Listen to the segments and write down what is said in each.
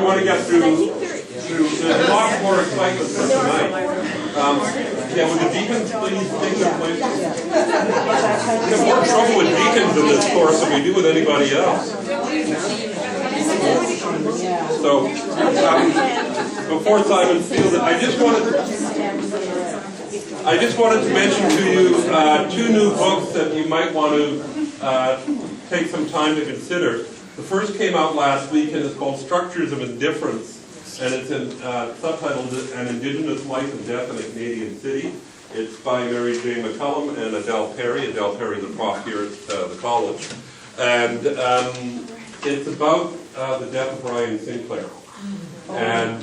want to get through. There's lots more excitement for tonight. Yeah, would the deacons please take their places? We have more trouble with deacons in this course than we do with anybody else. So, before Simon steals it, I just wanted to mention to you two new books that you might want to take some time to consider. The first came out last week and it's called Structures of Indifference, and it's subtitled An Indigenous Life and Death in a Canadian City. It's by Mary J. McCullum and Adele Perry. Adele Perry is a prof here at the college. And it's about the death of Brian Sinclair. And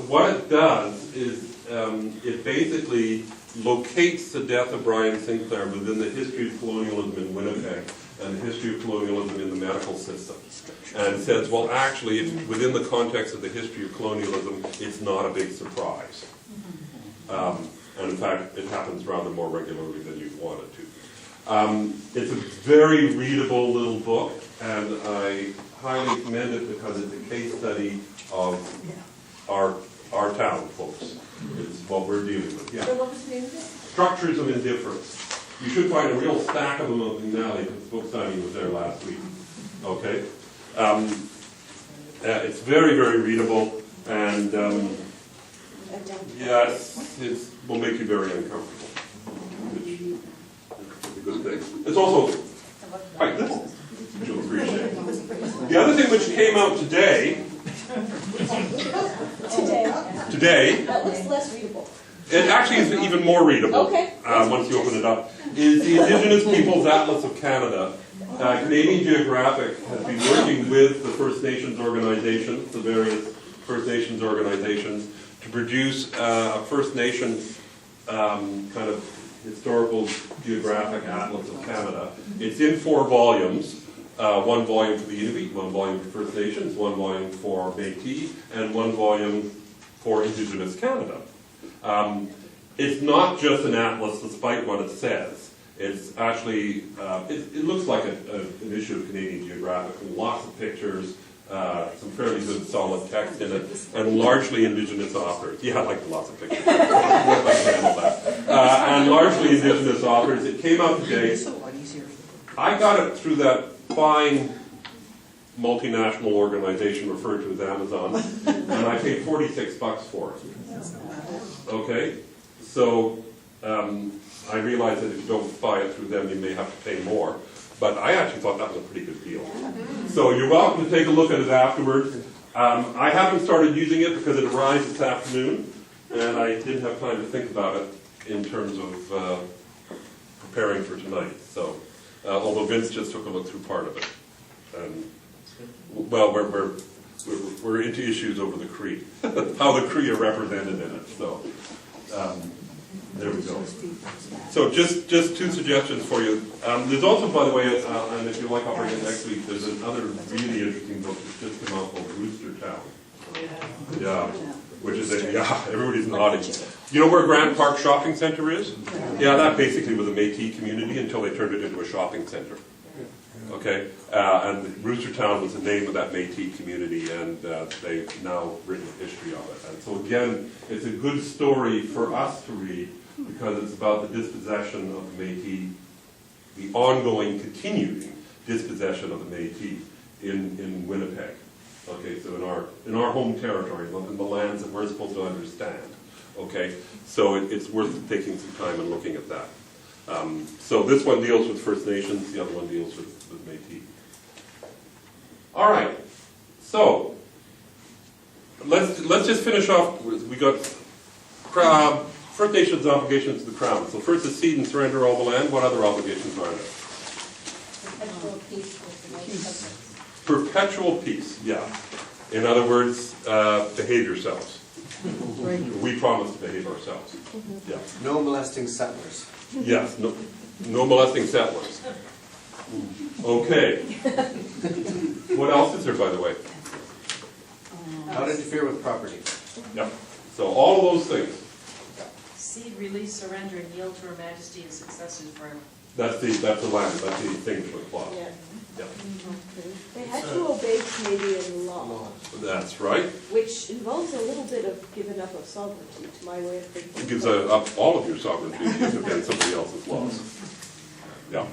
what it does is it basically locates the death of Brian Sinclair within the history of colonialism in Winnipeg and the history of colonialism in the medical system. And says, well, actually, within the context of the history of colonialism, it's not a big surprise. And in fact, it happens rather more regularly than you'd want it to. It's a very readable little book, and I highly commend it because it's a case study of our town, folks. It's what we're dealing with. Yeah. So what was the name of it? Structures of Indifference. You should find a real stack of them up in the alley because book signing was there last week. Okay? It's very, very readable, and yeah, it will make you very uncomfortable, which is a good thing. It's also quite good, which you'll appreciate. The other thing which came out today. That looks less readable. It actually is even more readable once you open it up. Is the Indigenous Peoples Atlas of Canada. Canadian Geographic has been working with the First Nations organizations, the various First Nations organizations, to produce a First Nation kind of historical geographic atlas of Canada. It's in 4 volumes. 1 volume for the Inuit, 1 volume for First Nations, 1 volume for Métis, and 1 volume for Indigenous Canada. It's not just an atlas despite what it says. It's actually, it looks like an issue of Canadian Geographic with lots of pictures, some fairly good solid text in it, and largely Indigenous authors. Yeah, I like lots of pictures. I can handle that. And largely Indigenous authors. It came out today. I got it through that fine multinational organization referred to as Amazon, and I paid $46 for it. Okay? So, I realize that if you don't buy it through them, you may have to pay more. But I actually thought that was a pretty good deal. So you're welcome to take a look at it afterwards. I haven't started using it because it arrived this afternoon, and I didn't have time to think about it in terms of preparing for tonight. So, although Vince just took a look through part of it. And, well, we're into issues over the Cree, how the Cree are represented in it. So. There we go. So just 2 suggestions for you. There's also, by the way, and if you like, I'll bring it next week, there's another really interesting book that's just come out called Rooster Town. Yeah, which is, everybody's nodding. You know where Grand Park Shopping Centre is? Yeah, that basically was a Métis community until they turned it into a shopping centre. Okay, and Rooster Town was the name of that Métis community, and they've now written a history of it. And so again, it's a good story for us to read because it's about the dispossession of the Métis, the ongoing, continuing dispossession of the Métis in Winnipeg. Okay, so in our home territory, in the lands that we're supposed to understand. Okay, so it's worth taking some time and looking at that. So this one deals with First Nations, the other one deals with Métis. All right, so let's just finish off. We got First Nations obligations to the Crown. So first is cede and surrender all the land. What other obligations are there? Perpetual peace with the nation. Perpetual peace, yeah. In other words, behave yourselves. We promise to behave ourselves. Yeah. No molesting settlers. Yes, no molesting settlers. Okay. What else is there, by the way? Not interfere with property. Yep. So all of those things. Cede, release, surrender, and yield to Her Majesty and successors forever. That's the land, that's the signature clause. Yeah. Yeah. They had to obey Canadian law, That's right. which involves a little bit of giving up of sovereignty, to my way of thinking. It gives up all of your sovereignty if you defend somebody else's laws. Yeah.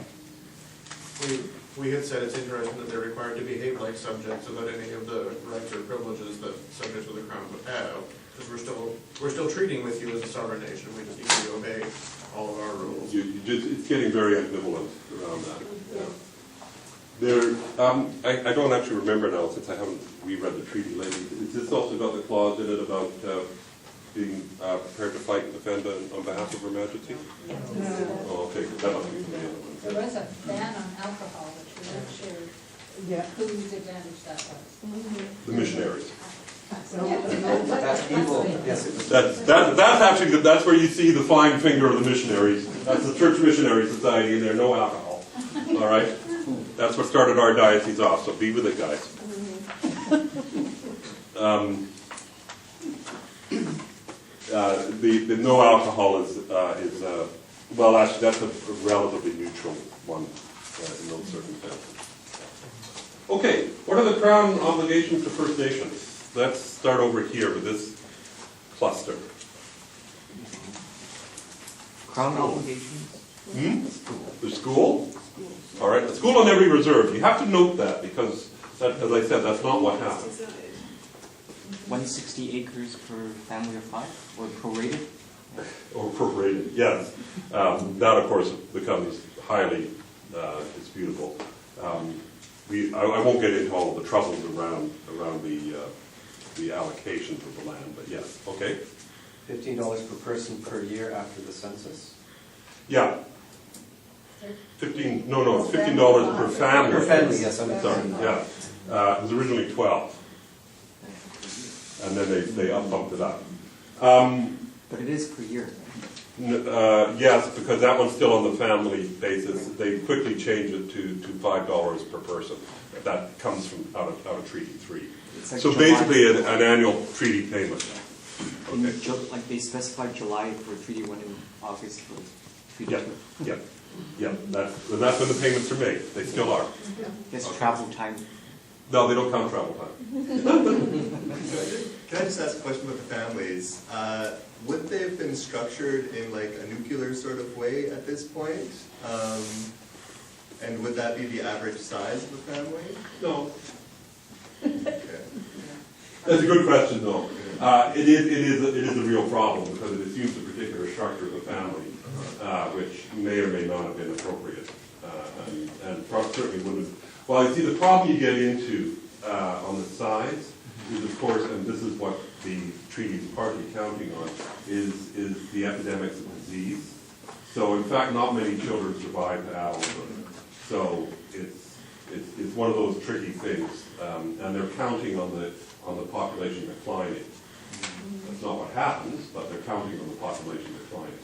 We had said it's interesting that they're required to behave like subjects without any of the rights or privileges that subjects of the crown would have, because we're still treating with you as a sovereign nation. We just need to obey all of our rules. It's getting very ambivalent around that. Yeah. I don't actually remember now, since I haven't reread the treaty lately. Is this also got the clause in it about being prepared to fight and defend on behalf of Her Majesty? Oh, okay, that must be from the other one. There was a ban on alcohol, which we weren't sure whose advantage that was. The missionaries. That's evil. Yes, it was. That's actually that's where you see the flying finger of the missionaries. That's the Church Missionary Society, and there's no alcohol. All right, that's what started our diocese off. So be with it, guys. The no alcohol is well, actually that's a relatively neutral one in those circumstances. Okay, what are the Crown obligations to First Nations? Let's start over here with this cluster. Crown obligations? The school? All right, the school on every reserve. You have to note that because, as I said, that's not what happened. 160 acres per family of 5, or prorated? Or prorated, yes. That, of course, becomes highly disputable. I won't get into all of the troubles around the allocations of the land, but yes, okay. $15 per person per year after the census. Yeah. It's $15 per family. Per family, yes, I'm Sorry, yeah. It was originally 12. And then they bumped it up. But it is per year. Yes, because that one's still on the family basis. They quickly changed it to $5 per person. That comes from out of Treaty 3. It's like So July. basically an annual treaty payment. In Okay. like they specified July for Treaty 1 and August for Treaty Yeah, 2. yeah. That's when the payments are made. They still are. Yes, travel time. No, they don't count travel time. Can I just ask a question about the families? Would they have been structured in like a nuclear sort of way at this point? And would that be the average size of a family? No. Okay. That's a good question, though. It is a real problem because it assumes a particular structure of the family, which may or may not have been appropriate, and certainly wouldn't. Well, you see, the problem you get into on the size is, of course, and this is what the treaty is partly counting on, is the epidemics of disease. So, in fact, not many children survive to adulthood. So it's one of those tricky things, and they're counting on the population declining. That's not what happens, but they're counting on the population declining.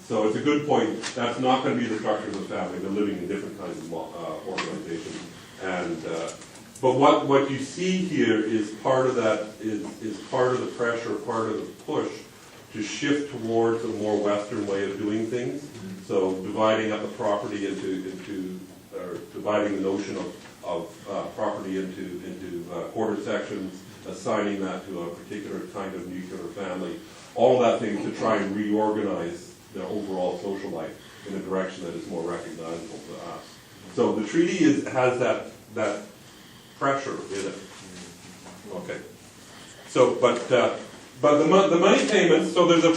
So it's a good point. That's not going to be the structure of the family. They're living in different kinds of organizations. And but what you see here is part of that is part of the pressure, part of the push to shift towards a more Western way of doing things. So dividing up the property or dividing the notion of property into quarter sections, assigning that to a particular kind of nuclear family, all of that thing to try and reorganize their overall social life in a direction that is more recognizable to us. So the treaty has that pressure in it. Okay. So, but the money payments. So there's a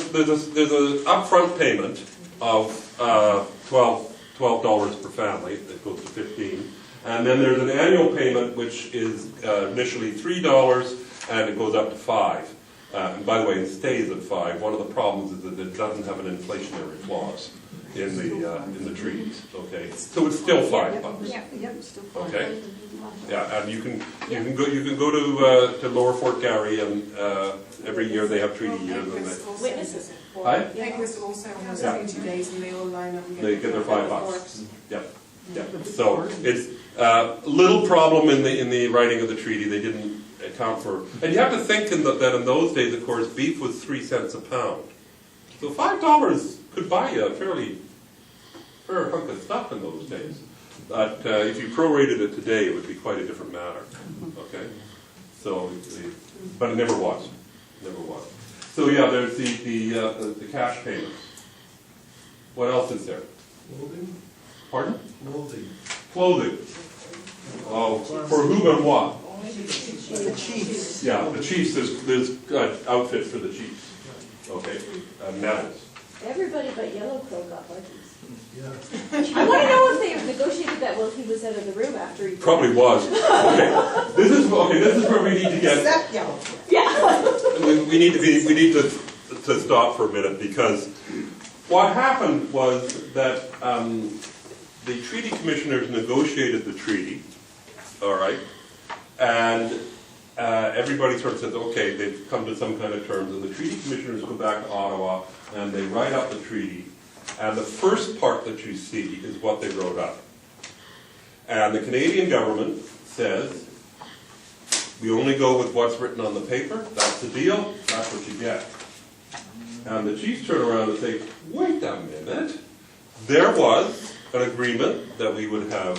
upfront payment of $12 per family that goes to 15, and then there's an annual payment which is initially $3 and it goes up to 5. And by the way, it stays at 5. One of the problems is that it doesn't have an inflationary clause in the treaties. Okay, so it's still $5. Yep, still fine. Okay. Yeah, and you can go to Lower Fort Garry, and every year they have treaty years, and Witnesses. Hi? Penguins also has Yeah. 2 days and they all line up and They get their $5. $5. Yep. Yeah. So it's a little problem in the writing of the treaty. They didn't account for, and you have to think that in those days, of course, beef was 3 cents a pound. So $5 could buy you a fairly fair hunk of stuff in those days. But if you prorated it today, it would be quite a different matter. Okay, so but it never was, never was. So yeah, there's the cash payments. What else is there? Clothing? Pardon? Clothing. Clothing. Oh, for whom and what? The chiefs. Yeah, the chiefs. There's outfit for the chiefs. Okay, medals. Everybody but Yellow Crow got buggies. Yeah. I want to know if they negotiated that while he was out of the room after he... Probably was. Okay, this is where we need to get. Except yellow. Yeah. We need to stop for a minute, because what happened was that the treaty commissioners negotiated the treaty, all right, and everybody sort of says, okay, they've come to some kind of terms, and the treaty commissioners go back to Ottawa and they write up the treaty, and the first part that you see is what they wrote up. And the Canadian government says, we only go with what's written on the paper, that's the deal, that's what you get. And the chiefs turn around and say, wait a minute, there was an agreement that we would have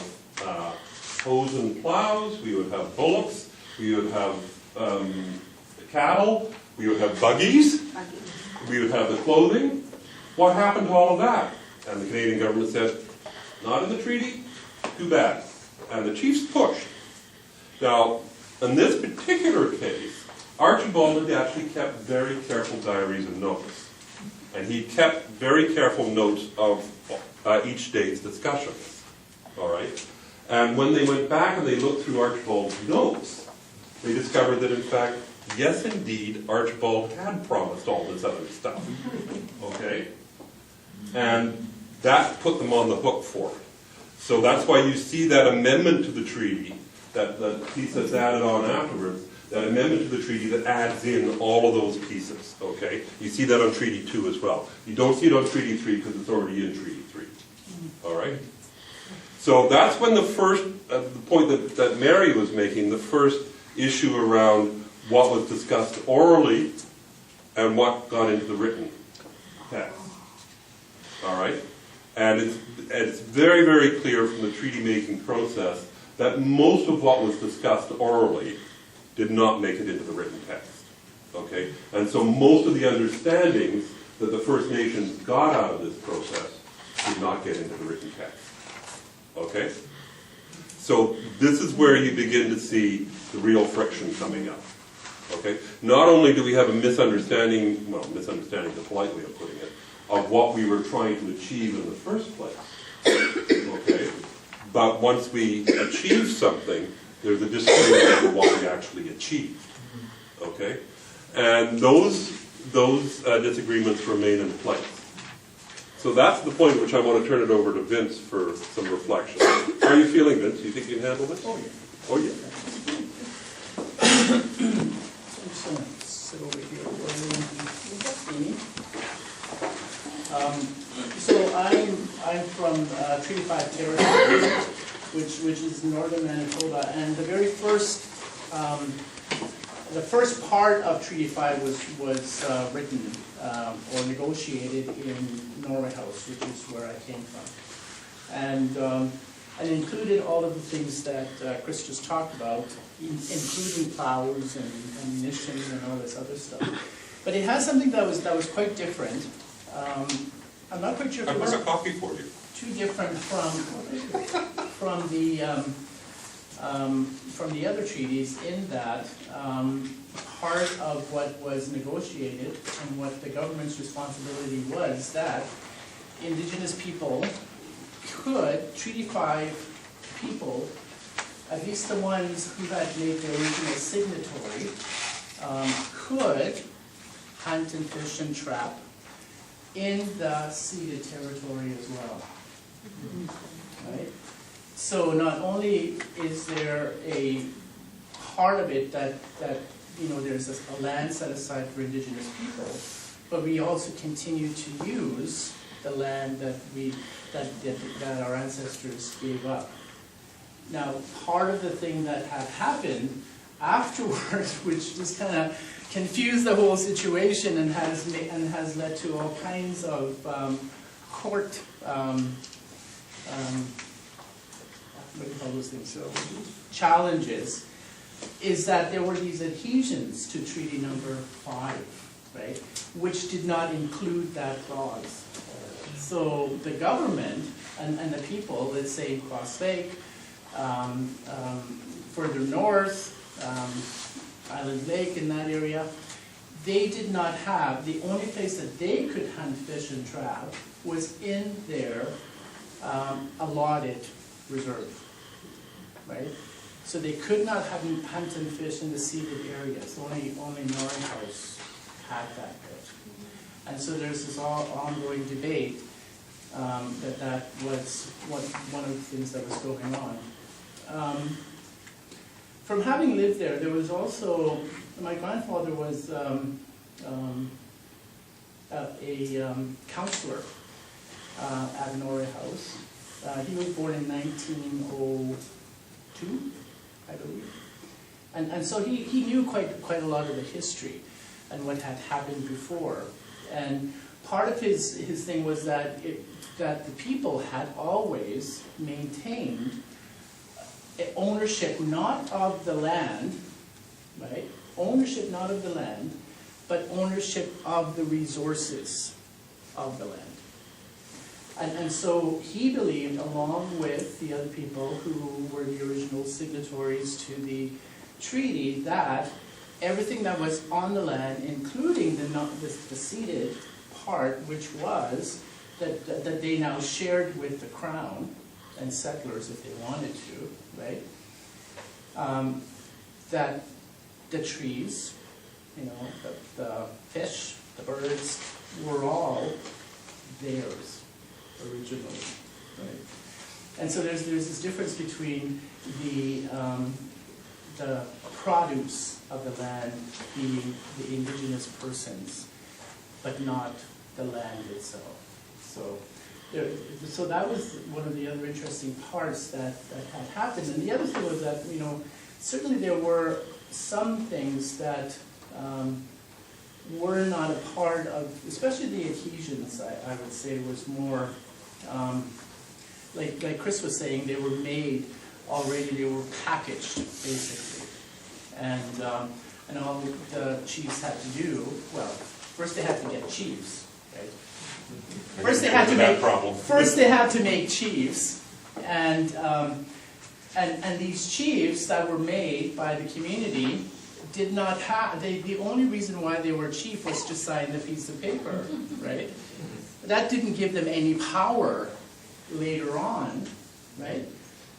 hoes and plows, we would have bullocks, we would have cattle, we would have buggies, we would have the clothing. What happened to all of that? And the Canadian government said, not in the treaty, too bad. And the chiefs pushed. Now, in this particular case, Archibald had actually kept very careful diaries and notes. And he kept very careful notes of each day's discussions. All right? And when they went back and they looked through Archibald's notes, they discovered that, in fact, yes, indeed, Archibald had promised all this other stuff. Okay? And that put them on the hook for it. So that's why you see that amendment to the treaty, that piece that's added on afterwards, that amendment to the treaty that adds in all of those pieces. Okay? You see that on Treaty 2 as well. You don't see it on Treaty 3 because it's already in Treaty 3. All right? So that's when the first, the point that Mary was making, the first issue around what was discussed orally and what got into the written text. All right? And it's very, very clear from the treaty-making process that most of what was discussed orally did not make it into the written text. Okay? And so most of the understandings that the First Nations got out of this process did not get into the written text. Okay? So this is where you begin to see the real friction coming up. Okay? Not only do we have a misunderstanding, well, misunderstanding is a polite way of putting it, of what we were trying to achieve in the first place. Okay? But once we achieve something, there's a disagreement over what we actually achieved. Okay? And those disagreements remain in place. So that's the point at which I want to turn it over to Vince for some reflection. How are you feeling, Vince? Do you think you can handle this? Oh, yeah. Oh, yeah. Sit over here. So I'm from Treaty 5 territory, which is northern Manitoba, and the very first part of Treaty 5 was written or negotiated in Norway House, which is where I came from, and included all of the things that Chris just talked about, including plows and ammunition and all this other stuff. But it has something that was quite different. I'm not quite sure if I it was brought a coffee for you. too different from the other treaties, in that part of what was negotiated and what the government's responsibility was that Indigenous people could, Treaty 5 people, at least the ones who had made the original signatory, could hunt and fish and trap in the ceded territory as well. Right? So not only is there a part of it that there's a land set aside for Indigenous people, but we also continue to use the land that our ancestors gave up. Now, part of the thing that had happened afterwards, which just kind of confused the whole situation and has led to all kinds of court what do you call those things? Challenges, is that there were these adhesions to Treaty Number 5, right, which did not include that clause. So the government and the people, let's say in Cross Lake, further north, Island Lake in that area, they did not have, the only place that they could hunt, fish, and trap was in their allotted reserve, right? So they could not hunt and fish in the ceded areas. Only Northern House had that bit. And so there's this ongoing debate that was one of the things that was going on. From having lived there, there was also, my grandfather was a counselor at Norway House. He was born in 1902, I believe. And so he knew quite a lot of the history and what had happened before. And part of his thing was that the people had always maintained ownership not of the land, right? Ownership not of the land, but ownership of the resources of the land. And so he believed, along with the other people who were the original signatories to the treaty, that everything that was on the land, including the ceded part, which was that they now shared with the Crown and settlers if they wanted to, right? That the trees, the fish, the birds, were all theirs originally, right? And so there's this difference between the produce of the land being the indigenous persons, but not the land itself. So that was one of the other interesting parts that had happened. And the other thing was that, certainly there were some things that were not a part of, especially the adhesions, I would say, was more, like Chris was saying, they were made already, they were packaged, basically. And all the chiefs had to do, well, first they had to get chiefs, right? First they had to make chiefs, and these chiefs that were made by the community did not have, the only reason why they were chief was to sign the piece of paper, right? That didn't give them any power later on, right?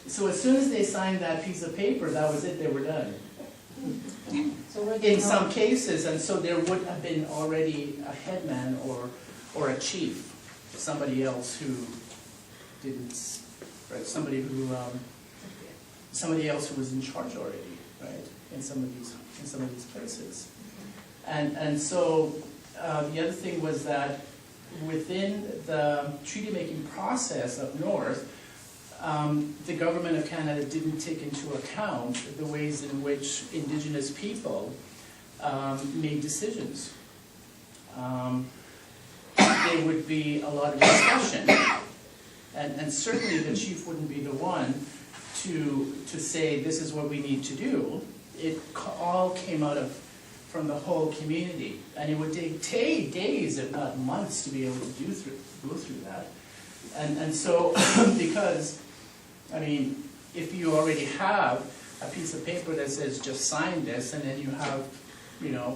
So as soon as they signed that piece of paper, that was it, they were done. In some cases, and so there would have been already a headman or a chief, somebody else who didn't, right? Somebody else who was in charge already, right? In some of these places, and so the other thing was that within the treaty making process up north, the government of Canada didn't take into account the ways in which Indigenous people made decisions. There would be a lot of discussion, and certainly the chief wouldn't be the one to say this is what we need to do. It all came from the whole community, and it would take days, if not months, to be able to go through that. And so, because, if you already have a piece of paper that says just sign this, and then you have,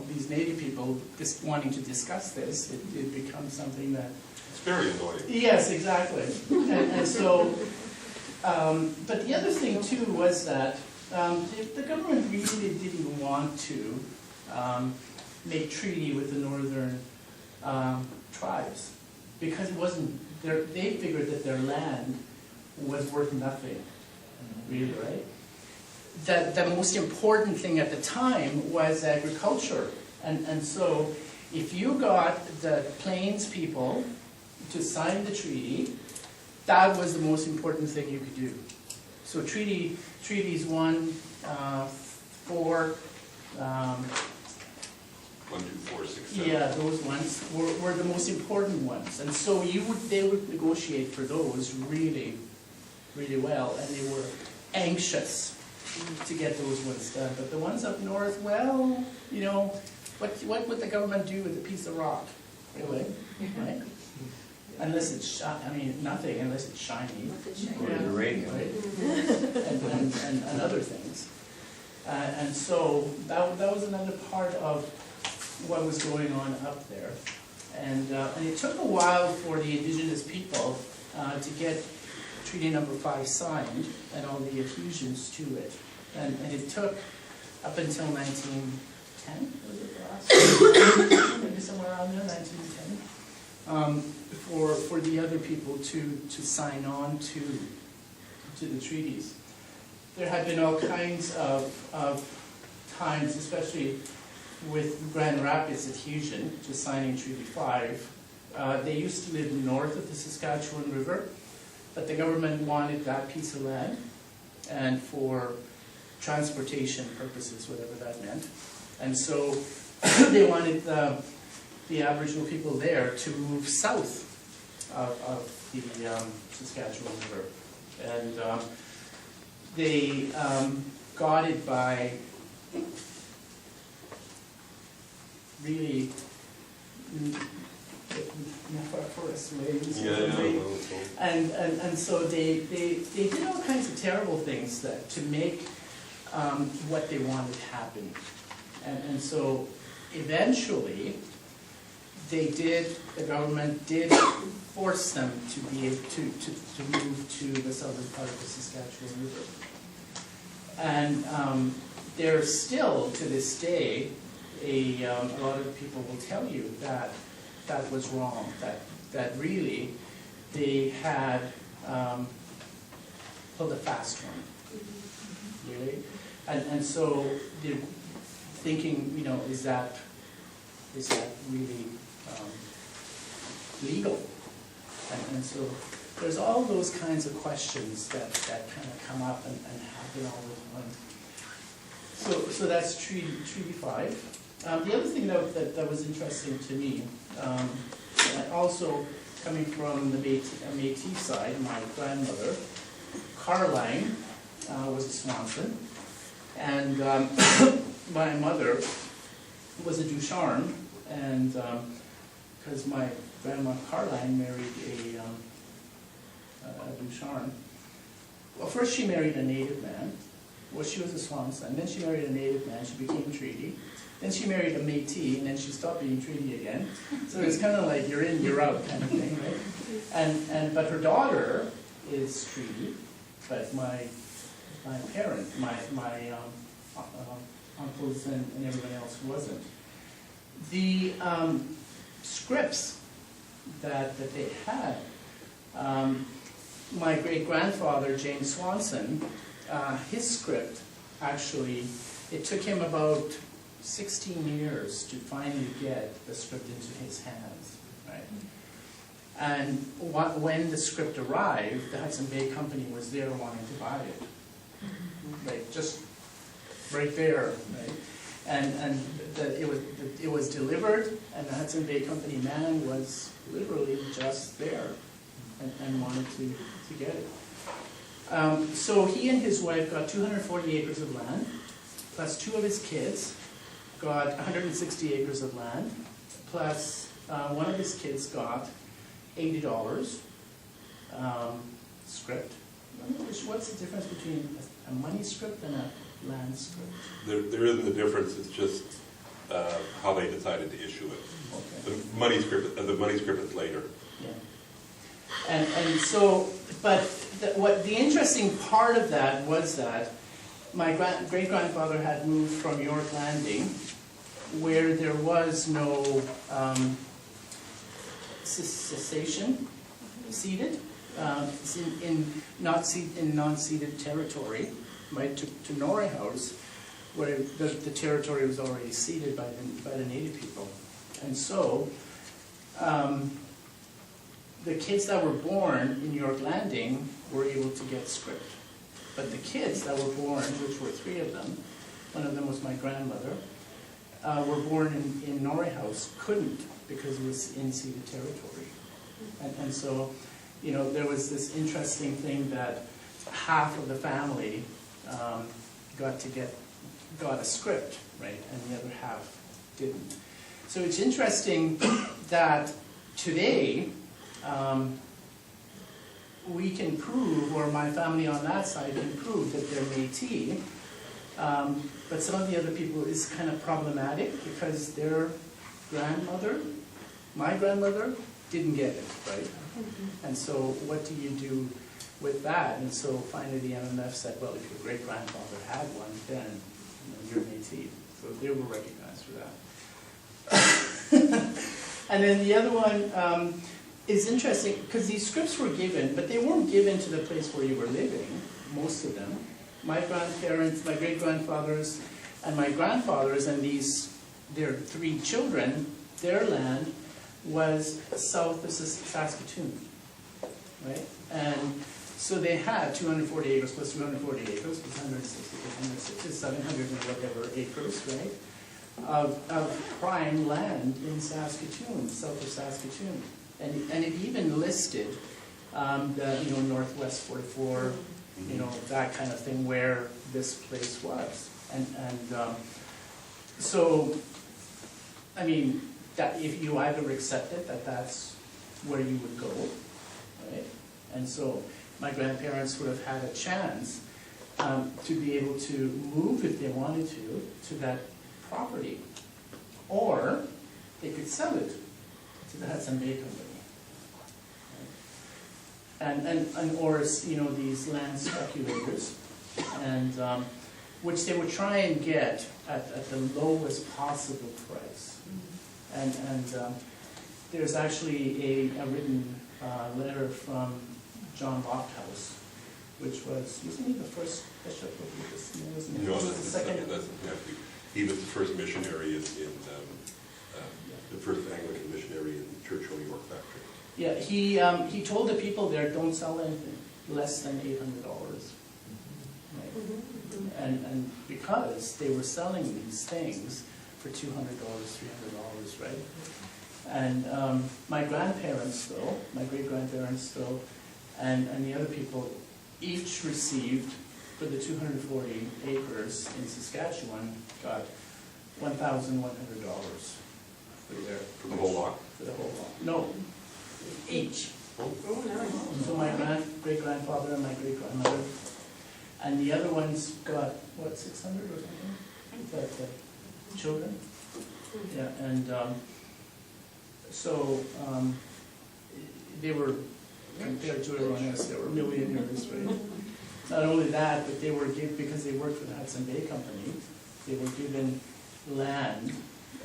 these Native people just wanting to discuss this, it becomes something that... It's very annoying. Yes, exactly. And so, but the other thing too was that the government really didn't want to make treaty with the northern tribes, because it wasn't, they figured that their land was worth nothing, really, right? That the most important thing at the time was agriculture. And so if you got the Plains people to sign the treaty, that was the most important thing you could do. So treaties 1, 4, 1, 2, 4, 6, 7. yeah, those ones were the most important ones. And so they would negotiate for those really really well, and they were anxious to get those ones done. But the ones up north, well, you know, what would the government do with a piece of rock, really, right? Unless it's, nothing unless it's shiny. Or the radio. Right? and other things. And so that was another part of what was going on up there. And it took a while for the Indigenous people to get Treaty Number 5 signed and all the adhesions to it. And it took up until 1910, was it the last maybe somewhere around there, 1910, for the other people to sign on to the treaties. There had been all kinds of times, especially with Grand Rapids adhesion to signing Treaty 5. They used to live north of the Saskatchewan River, but the government wanted that piece of land, and for transportation purposes, whatever that meant. And so they wanted the Aboriginal people there to move south of the Saskatchewan River. And they got it by really forest ways. And so they did all kinds of terrible things to make what they wanted happen. And so eventually the government did force them to be able to move to the southern part of the Saskatchewan River. And there's still, to this day, a lot of people will tell you that that was wrong, that really they had pulled a fast one, really. And so they're thinking, you know, is that really legal? And so there's all those kinds of questions that kind of come up and happen all the time. So that's Treaty 5. The other thing that was interesting to me, also coming from the Métis side, my grandmother, Caroline, was a Swanson, and my mother was a Ducharme, and because my grandma Caroline married a Ducharme. Well, first she married a native man. Well, she was a Swanson. Then she married a native man. She became Treaty. Then she married a Métis, and then she stopped being Treaty again. So it's kind of like you're in, you're out kind of thing, right? But her daughter is Treaty, but my parents, my uncles and everyone else wasn't. The scripts that they had, my great-grandfather, James Swanson, his script, actually, it took him about 16 years to finally get the script into his hands, right? And when the script arrived, the Hudson Bay Company was there wanting to buy it. Like, just right there, right? And it was delivered, and the Hudson Bay Company man was literally just there and wanted to get it. So he and his wife got 240 acres of land, plus 2 of his kids got 160 acres of land, plus 1 of his kids got $80 script. What's the difference between a money script and a land script? There isn't a difference. It's just how they decided to issue it. Okay. The money script is later. Yeah. And so, but the interesting part of that was that my great-grandfather had moved from York Landing, where there was no cessation ceded, in non-ceded territory, right, to Norrie House, where the territory was already ceded by the native people. And so the kids that were born in York Landing were able to get script. But the kids that were born, which were 3 of them, one of them was my grandmother, were born in Norrie House, couldn't, because it was in ceded territory. And so, you know, there was this interesting thing that half of the family got a script, right, and the other half didn't. So it's interesting that today we can prove, or my family on that side can prove that they're Métis, but some of the other people is kind of problematic because their grandmother, my grandmother, didn't get it, right? And so what do you do with that? And so finally the MMF said, well, if your great-grandfather had one, then you're Métis. So they were recognized for that. And then the other one is interesting, because these scripts were given, but they weren't given to the place where you were living, most of them. My grandparents, my great-grandfathers, and my grandfathers, and their 3 children, their land was south of Saskatoon, right? And so they had 240 acres plus 240 acres, plus 160, 160, 700 and whatever acres, right? Of prime land in Saskatoon, south of Saskatoon. And it even listed the, Northwest 44, that kind of thing, where this place was. And so, I mean, that if you either accepted that that's where you would go, right? And so my grandparents would have had a chance to be able to move if they wanted to that property, or they could sell it to the Hudson Bay Company. And or these land speculators, and which they would try and get at the lowest possible price. And there's actually a written letter from John Lofthouse, which wasn't he the first bishop of this? Wasn't he? No, He was the second. He was the first missionary in the first Anglican missionary in Church Hill, York Factory. Yeah, he told the people there, don't sell anything less than $800. Right? And because they were selling these things for $200, $300, right? And my grandparents, though, my great-grandparents, though, and the other people each received, for the 240 acres in Saskatchewan, got $1,100 For the whole lot? For the whole lot. No, each. Oh, nice. So my great-grandfather and my great-grandmother, and the other ones got, what, 600 or something? The children? Yeah, and so they were, compared to everyone else, they were millionaires, right? Not only that, but they were given, because they worked for the Hudson Bay Company, they were given land,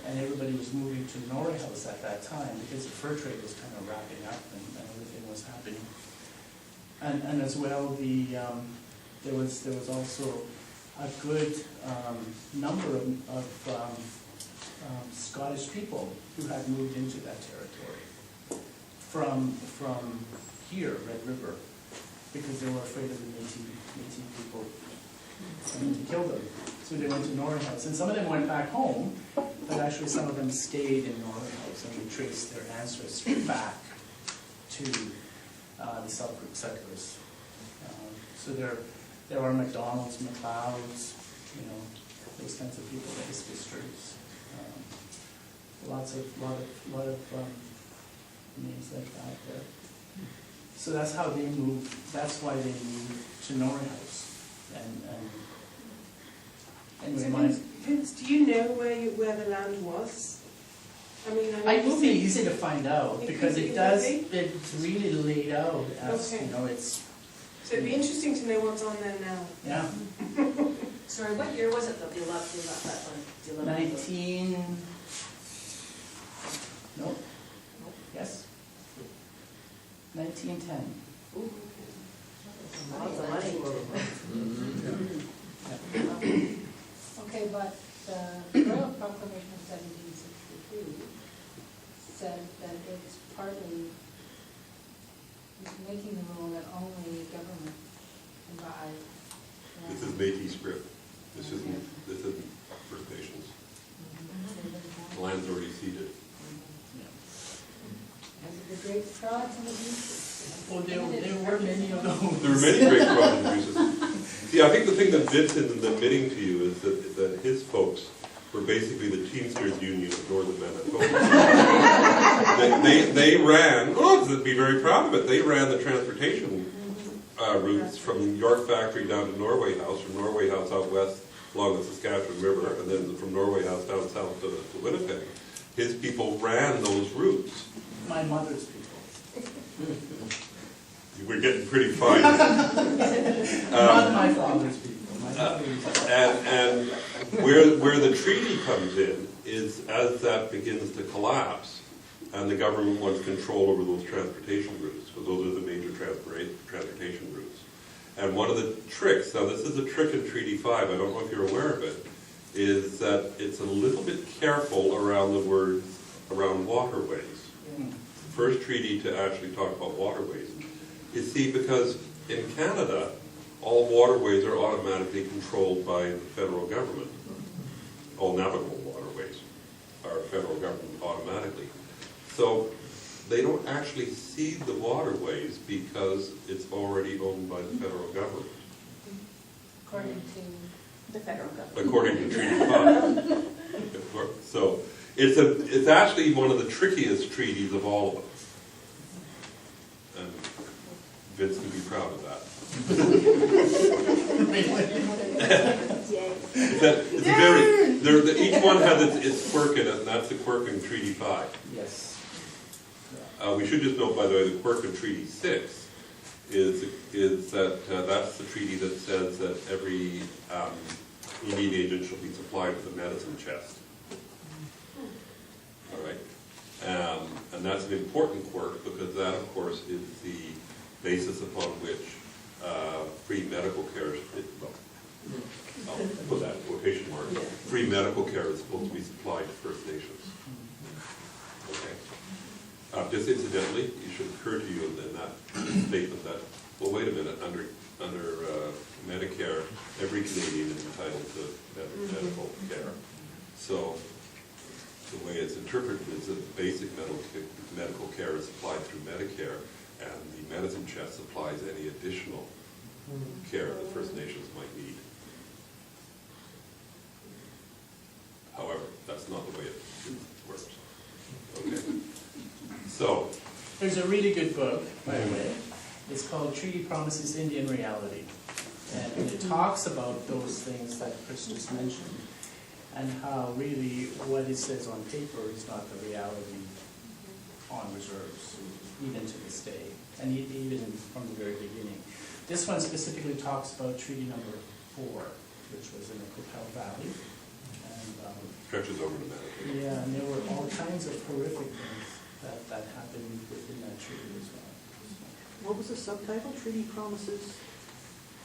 and everybody was moving to Norrie House at that time, because the fur trade was kind of wrapping up and everything was happening. And as well, there was also a good number of Scottish people who had moved into that territory from here, Red River, because they were afraid of the Métis people coming to kill them. So they went to Norrie House, and some of them went back home, but actually some of them stayed in Norrie House, and we traced their ancestry back to the Selkirk settlers. So there are McDonald's, McLeods, those kinds of people, the histories. Lot of names like that there. So that's how they moved. That's why they moved to Norrie House. And anyway, Vince, do you know where the land was? I mean, it would be easy to find out, because it does. would be? It's really laid out as Okay. it's. So it'd be interesting to know what's on there now. Yeah. Sorry, what year was it that they left that one? 19. No. Yes. 1910. Lots of money. Okay, but the Royal Proclamation of 1762 said that it's partly making the rule that only government can buy land. This is Métis script. This isn't First Nations. The land's already ceded. As the great gods and the beaches. Oh, there were many of those. There were many great Crawford juices. See, I think the thing that Vincent is admitting to you is that his folks were basically the Teamsters Union of Northern Manitoba. they ran, to be very proud of it, they ran the transportation routes from York Factory down to Norway House, from Norway House out west along the Saskatchewan River, and then from Norway House down south to Winnipeg. His people ran those routes. My mother's people. We're getting pretty fine. Not my father's people. My father's And where the treaty comes in is as that begins to collapse, and the government wants control over those transportation routes, because those are the major transportation routes. And one of the tricks, now this is a trick in Treaty 5, I don't know if you're aware of it, is that it's a little bit careful around the words, around waterways. The first treaty to actually talk about waterways. You see, because in Canada, all waterways are automatically controlled by the federal government. All navigable waterways are federal government automatically. So they don't actually cede the waterways because it's already owned by the federal government. According to The federal government. According to Treaty 5. So it's actually one of the trickiest treaties of all of them. And Vince can be proud of that. Each one has its quirk in it, and that's the quirk in Treaty 5. Yes. We should just note, by the way, the quirk in Treaty 6 is that that's the treaty that says that every Indian agent shall be supplied with a medicine chest. All right? And that's an important quirk because that, of course, is the basis upon which free medical care is, well, I'll put that in quotation marks, free medical care is supposed to be supplied to First Nations. Okay. Just incidentally, it should occur to you in that statement that, well, wait a minute, under Medicare, every Canadian is entitled to medical care. So the way it's interpreted is that basic medical care is supplied through Medicare, and the medicine chest supplies any additional care that First Nations might need. However, that's not the way it works. Okay. So, there's a really good book, by the way. It's called Treaty Promises, Indian Reality. And it talks about those things that Chris just mentioned, and how really what it says on paper is not the reality on reserves, even to this day, and even from the very beginning. This one specifically talks about Treaty Number 4, which was in the Coquille Valley. And, stretches over to Medicare. yeah, and there were all kinds of horrific things that happened within that treaty as well. What was the subtitle? Treaty Promises?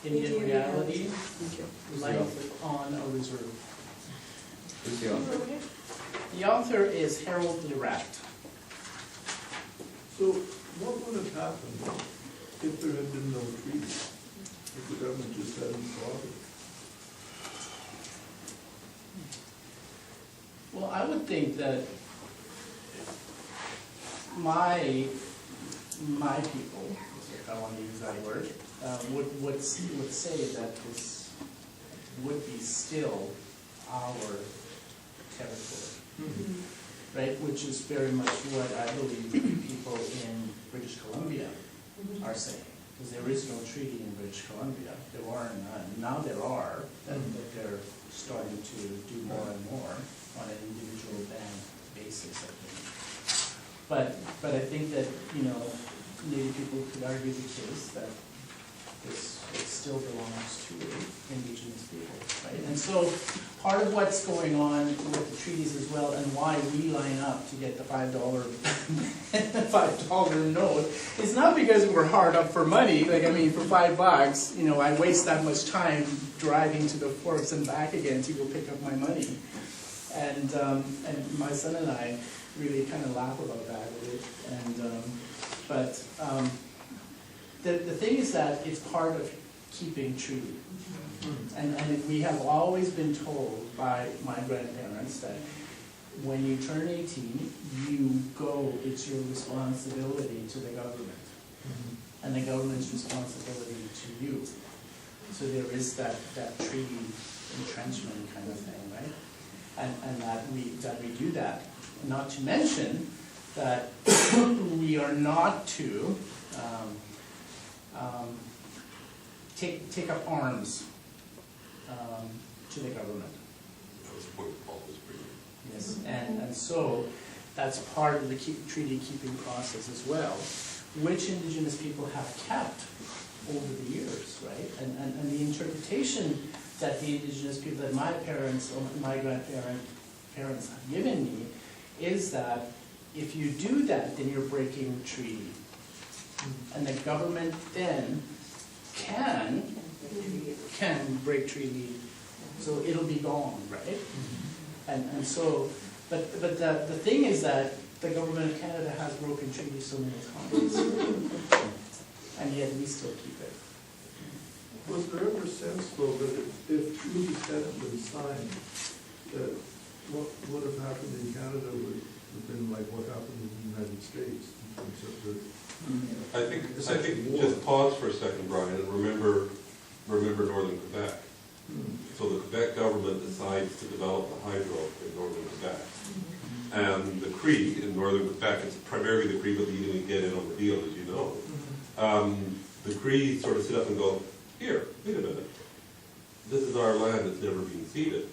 Indian Reality, Thank you. Life on a Reserve. Who's the author? The author is Harold Leratt. So what would have happened if there had been no treaty? If the government just hadn't bothered? Well, I would think that my people, if I want to use that word, would say that this would be still our territory, right? Which is very much what I believe people in British Columbia are saying, because there is no treaty in British Columbia. There are none. Now there are, and that they're starting to do more and more on an individual band basis, I think. But I think that, you know, Native people could argue the case that it still belongs to Indigenous people, right? And so part of what's going on with the treaties as well, and why we line up to get the $5 note, is not because we're hard up for money. Like, I mean, for $5, you know, I waste that much time driving to the Forks and back again to go pick up my money. And my son and I really kind of laugh about that a bit. And the thing is that it's part of keeping treaty. And we have always been told by my grandparents that when you turn 18, you go, it's your responsibility to the government. and the government's responsibility to you. So there is that treaty entrenchment kind of thing, right? And that we do that. Not to mention that we are not to take up arms to the government. That was the point of Paul was bringing. Yes, and so that's part of the treaty keeping process as well, which Indigenous people have kept over the years, right? And the interpretation that the Indigenous people, that my parents or my grandparents have given me, is that if you do that, then you're breaking treaty. And the government then can break treaty, so it'll be gone, right? And so, but the thing is that the government of Canada has broken treaties so many times, and yet we still keep it. Was there ever a sense, though, that if treaties hadn't been signed, that what would have happened in Canada would have been like what happened in the United States in terms of the... I think just pause for a second, Brian, and remember northern Quebec. So the Quebec government decides to develop the hydro in northern Quebec. And the Cree in northern Quebec, it's primarily the Cree, but the Inuit get in on the deal, as you know. The Cree sort of sit up and go, here, wait a minute. This is our land that's never been ceded.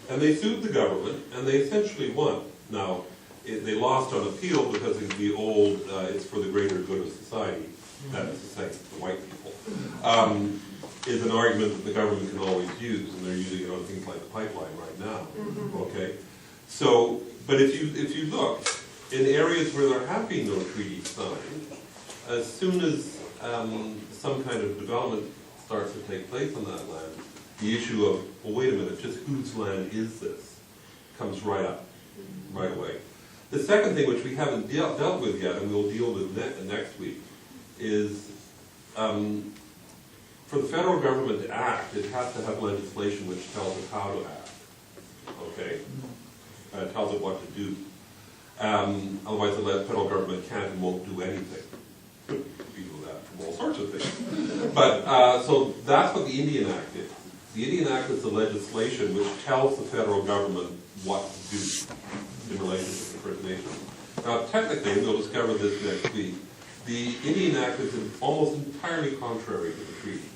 And they sued the government, and they essentially won. Now, they lost on appeal because of the old, it's for the greater good of society, that is to say, the white people, is an argument that the government can always use, and they're using it on things like the pipeline right now, okay? So, but if you look, in areas where there have been no treaties signed, as soon as some kind of development starts to take place on that land, the issue of, well, wait a minute, just whose land is this, comes right up, right away. The second thing, which we haven't dealt with yet, and we'll deal with next week, is for the federal government to act, it has to have legislation which tells it how to act, okay? Tells it what to do. Otherwise, the federal government can't and won't do anything. You know that from all sorts of things. But, so that's what the Indian Act is. The Indian Act is the legislation which tells the federal government what to do in relation to the First Nations. Now, technically, and we'll discover this next week, the Indian Act is almost entirely contrary to the treaties.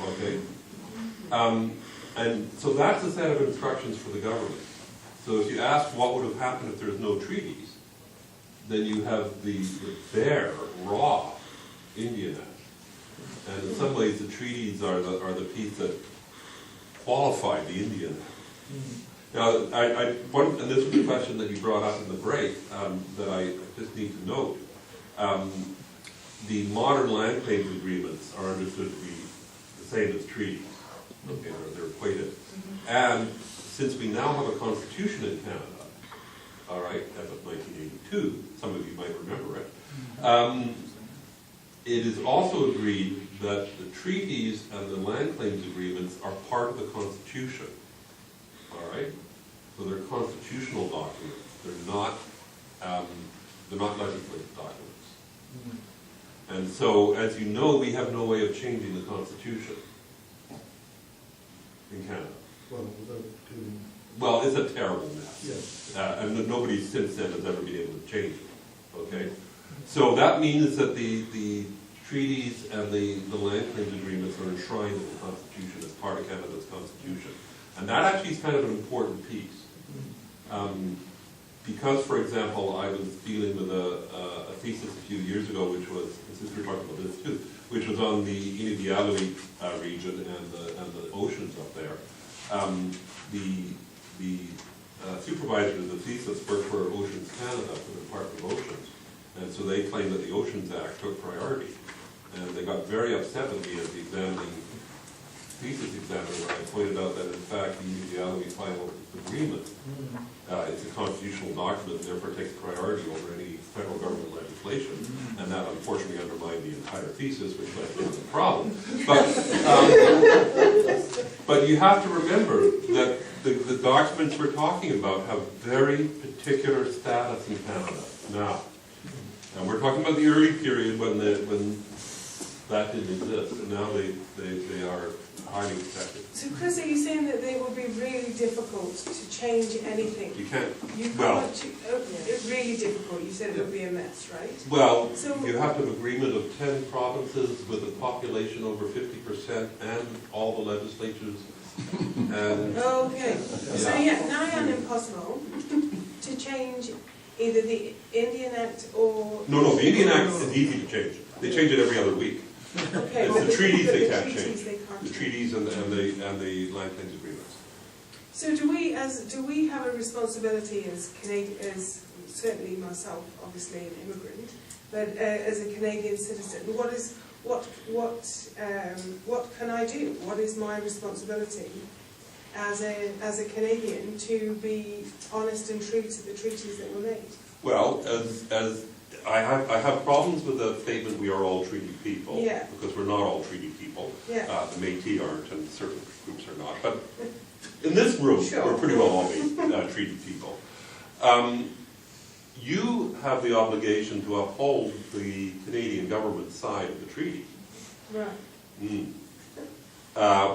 Okay? And so that's a set of instructions for the government. So if you ask what would have happened if there's no treaties, then you have the bare, raw Indian Act. And in some ways, the treaties are the piece that qualify the Indian Act. Now, and this was a question that you brought up in the break that I just need to note. The modern land claims agreements are understood to be the same as treaties. Okay, they're equated. And since we now have a constitution in Canada, all right, as of 1982, some of you might remember it, it is also agreed that the treaties and the land claims agreements are part of the Constitution. All right, so they're constitutional documents. They're not legislative documents. And so, as you know, we have no way of changing the Constitution in Canada. Well, it's a terrible mess. Yes. And nobody since then has ever been able to change it. Okay? So that means that the treaties and the land claims agreements are enshrined in the Constitution as part of Canada's Constitution. And that actually is kind of an important piece. Because, for example, I was dealing with a thesis a few years ago, which was, since we're talking about this too, which was on the Inuvialuit region and the oceans up there. The supervisor of the thesis worked for Oceans Canada, for the Department of Oceans, and so they claimed that the Oceans Act took priority. And they got very upset with me as the examining thesis examiner when I pointed out that in fact the Inuvialuit final agreement it's a constitutional document and therefore takes priority over any federal government legislation, and that unfortunately undermined the entire thesis, which led to the problem. But you have to remember that the documents we're talking about have very particular status in Canada now. And we're talking about the early period when that didn't exist, and now they are highly protected. So Chris, are you saying that they will be really difficult to change anything? You can't, You well, can't, it's really difficult, you said it would be a mess, right? well, So- you have to have agreement of 10 provinces with a population over 50% and all the legislatures. And Okay, so yeah, nigh on impossible to change either the Indian Act or... no, the Indian Act is easy to change. They change it every other week. Okay, It's but the treaties but they the can't treaties change. they can't The change. treaties and the land claims agreements. So do we have a responsibility as Canadian, as certainly myself, obviously an immigrant, but as a Canadian citizen, what can I do? What is my responsibility as a Canadian to be honest and true to the treaties that were made? Well, as I have problems with the statement we are all treaty people, Yeah. because we're not all treaty people. Yeah. The Métis aren't, and certain groups are not. But in this room, Sure. we're pretty well all treaty people. You have the obligation to uphold the Canadian government side of the treaty, Right.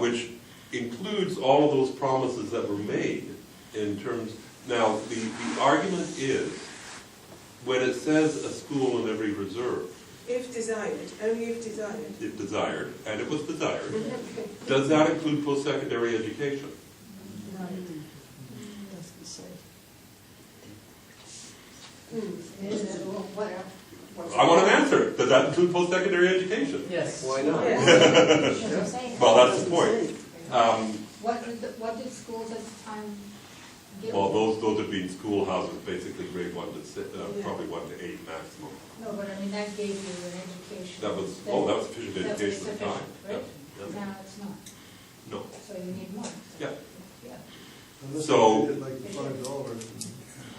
which includes all of those promises that were made in terms. Now, the argument is, when it says a school in every reserve, If desired, only if desired. if desired, and it was desired, does that include post-secondary education? I want an answer. Does that include post-secondary education? Yes. Why not? Well, that's the point. What did schools at the time give? Well, those have been schoolhouses, basically grade 1 to 6, probably 1 to 8 maximum. No, but I mean, that gave you an education. That was sufficient that was education at the time. sufficient, right? Yeah. Now it's not, No. so you need more. Yeah. Yeah. Unless So- they did like $5.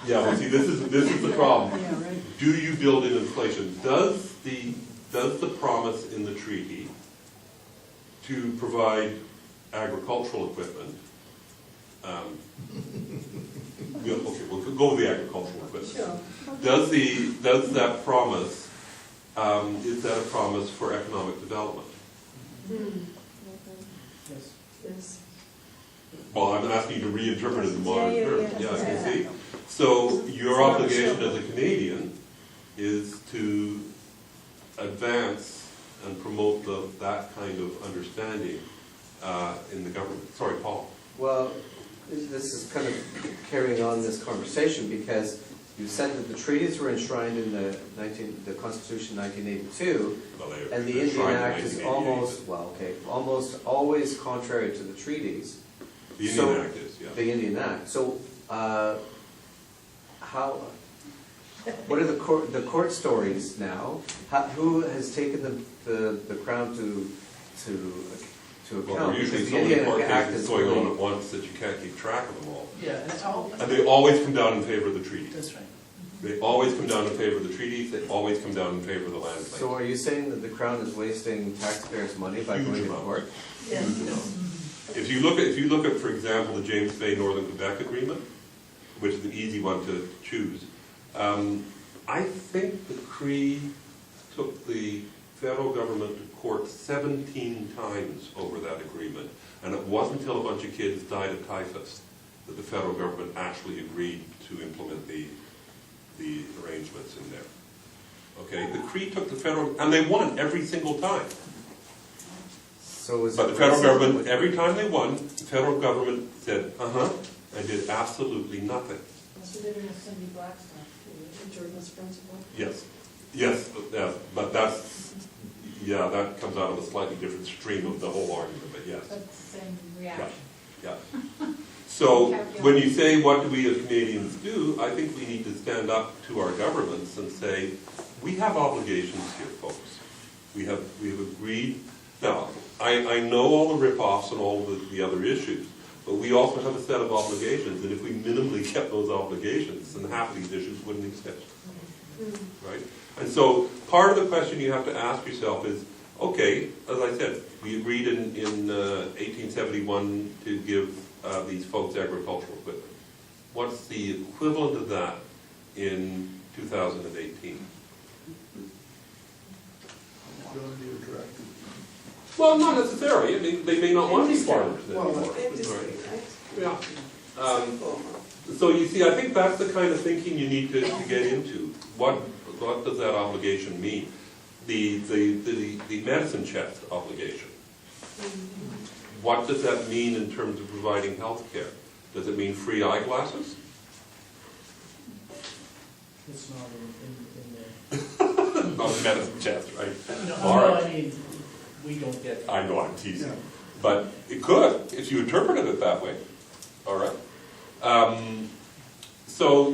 Yeah, well, see, this is the problem. Do you build in inflation? Does the promise in the treaty to provide agricultural equipment, okay, we'll go with the agricultural equipment. Sure. Does that promise, is that a promise for economic development? Yes. Yes. Well, I'm asking you to reinterpret it in modern Yeah, terms. yeah. Yeah, you see? So your obligation as a Canadian is to advance and promote that kind of understanding in the government. Sorry, Paul. Well, this is kind of carrying on this conversation because you said that the treaties were enshrined in the Constitution 1982, Well, and the they're Indian trying to Act is 1988. almost always contrary to the treaties. The Indian Act is, yeah. The Indian Act. So, what are the court stories now? Who has taken the crown to account? Well, there are usually Because so the many Indian court Act cases is going on really- at once that you can't keep track of them all. Yeah, and it's all, And they always come down in favor of the treaties. that's right. They always come down in favor of the treaties, they always come down in favor of the land claims. So are you saying that the crown is wasting taxpayers' money by Huge going to amount. court? Huge amount. If you look at, for example, the James Bay Northern Quebec Agreement, which is an easy one to choose, I think the Cree took the federal government to court 17 times over that agreement, and it wasn't until a bunch of kids died of typhus that the federal government actually agreed to implement the arrangements in there. Okay, the Cree took the federal, and they won every single time. So is But it the federal racist? government, every time they won, the federal government said, and did absolutely nothing. That's what they did with Cindy Blackstock, the Jordan's principle. Yes, but that comes out of a slightly different stream of the whole argument, but yes. But it's the same reaction. Yeah. So, when you say, what do we as Canadians do, I think we need to stand up to our governments and say, we have obligations here, folks. We have agreed. Now, I know all the rip-offs and all the other issues, but we also have a set of obligations, and if we minimally kept those obligations, then half of these issues wouldn't exist. Right? And so, part of the question you have to ask yourself is, okay, as I said, we agreed in 1871 to give these folks agricultural equipment. What's the equivalent of that in 2018? Gonna be attractive. Well, not necessarily. I mean, they may not want to be farmers anymore. Industry, Right. right? Yeah. Some form of. So you see, I think that's the kind of thinking you need to get into. What does that obligation mean? The medicine chest obligation. What does that mean in terms of providing health care? Does it mean free eyeglasses? It's not in there. Not a medicine chest, right? No, All no, right. I mean, we don't get. I know I'm teasing. Yeah. But it could, if you interpreted it that way. All right. So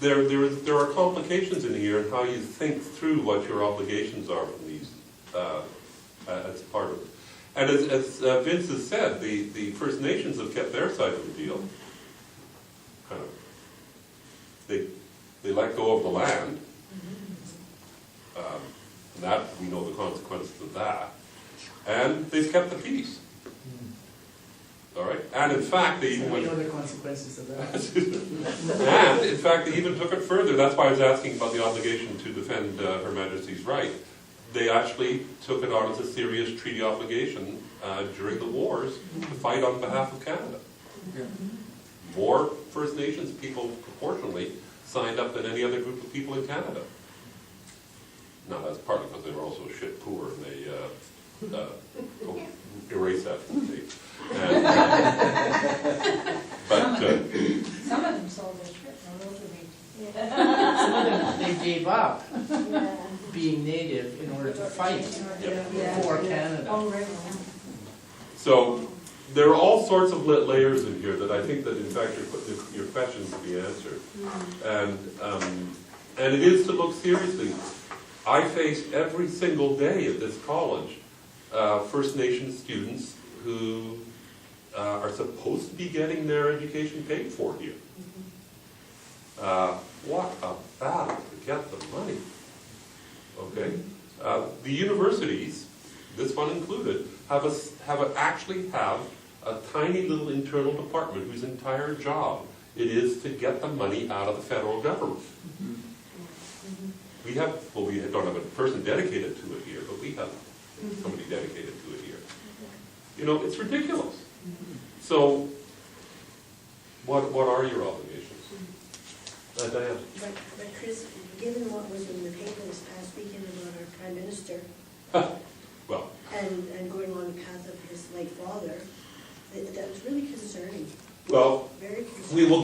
there are complications in here in how you think through what your obligations are in these as part of it. And as Vince has said, the First Nations have kept their side of the deal. Kind of, they let go of the land. And that, we know the consequences of that. And they've kept the peace. All right? And in fact, they even We went... know the consequences of that. And in fact, they even took it further. That's why I was asking about the obligation to defend Her Majesty's right. They actually took it on as a serious treaty obligation during the wars to fight on behalf of Canada. More First Nations people proportionally signed up than any other group of people in Canada. Now, that's partly because they were also shit poor and they erased that from the tape. But Some of them sold their ship, no, those were made. Some of them, they gave up Yeah. being native in order to fight for Canada. Oh, right. so there are all sorts of layers in here that I think that in fact your questions will be answered. And it is to look seriously. I face every single day at this college First Nation students who are supposed to be getting their education paid for here. What a battle to get the money. Okay, the universities, this one included, actually have a tiny little internal department whose entire job it is to get the money out of the federal government. We don't have a person dedicated to it here, but we have somebody dedicated to it here. You know, it's ridiculous. So, what are your obligations? Diane? But Chris, given what was in the paper this past weekend about our Prime Minister, Well, and going on the path of his late father, that was really concerning. well, Very concerning. we will